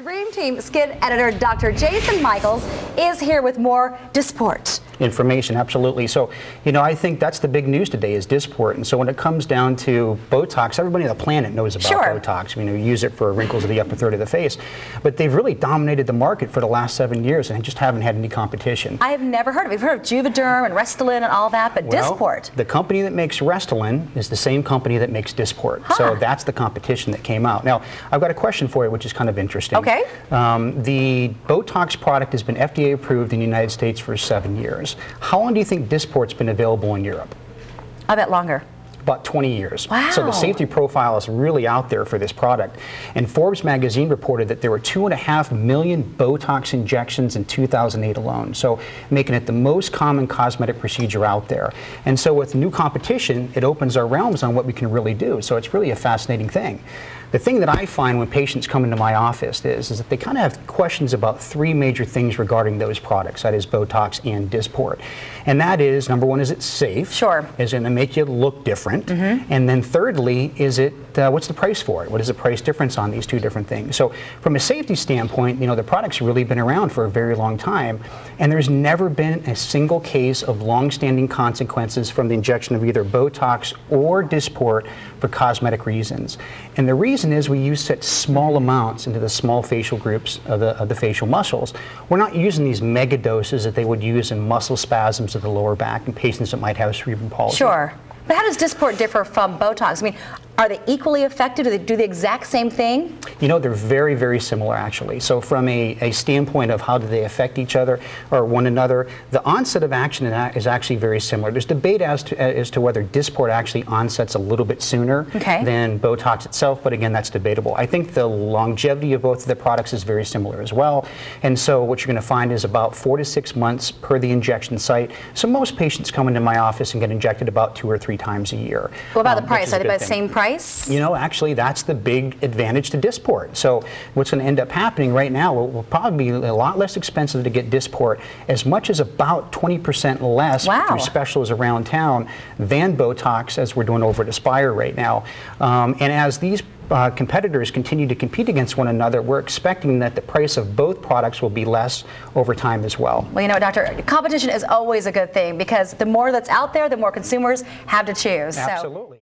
Dream Team skin editor Dr. Jason Michaels is here with more Dysport. Information, absolutely. So, you know, I think that's the big news today is Dysport. And so when it comes down to Botox, everybody on the planet knows about Botox. I mean, we use it for wrinkles of the upper third of the face. But they've really dominated the market for the last 7 years and just haven't had any competition. I have never heard of it. We've heard of Juvederm and Restylane and all that, but well, Dysport. The company that makes Restylane is the same company that makes Dysport. So that's the competition that came out. Now, I've got a question for you, which is kind of interesting. Okay. The Botox product has been FDA approved in the United States for 7 years. How long do you think Dysport's been available in Europe? I bet longer. About 20 years. Wow. So the safety profile is really out there for this product. And Forbes magazine reported that there were 2.5 million Botox injections in 2008 alone. So making it the most common cosmetic procedure out there. And so with new competition, it opens our realms on what we can really do. So it's really a fascinating thing. The thing that I find when patients come into my office is that they kind of have questions about three major things regarding those products, that is Botox and Dysport. And that is, number one, is it safe? Sure. Is it going to make you look different? And then thirdly, is it, what's the price for it? What is the price difference on these two different things? So from a safety standpoint, you know, the product's really been around for a very long time, and there's never been a single case of long-standing consequences from the injection of either Botox or Dysport for cosmetic reasons. And the reason is we use such small amounts into the small facial groups of the facial muscles. We're not using these mega doses that they would use in muscle spasms of the lower back in patients that might have cerebral palsy. Sure. But how does Dysport differ from Botox? I mean, are they equally effective? Do they do the exact same thing? You know, they're very, very similar actually. So from a standpoint of how do they affect each other or one another, the onset of action is actually very similar. There's debate as to whether Dysport actually onsets a little bit sooner than Botox itself, but again, that's debatable. I think the longevity of both of the products is very similar as well. And so what you're going to find is about 4 to 6 months per the injection site. So most patients come into my office and get injected about 2 or 3 times a year. What about the price? Are they about the same price? You know, actually, that's the big advantage to Dysport. So what's going to end up happening right now will probably be a lot less expensive to get Dysport, as much as about 20% less through specials around town than Botox, as we're doing over at Aspire right now. And as these competitors continue to compete against one another, we're expecting that the price of both products will be less over time as well. Well, you know, Doctor, competition is always a good thing because the more that's out there, the more consumers have to choose. Absolutely.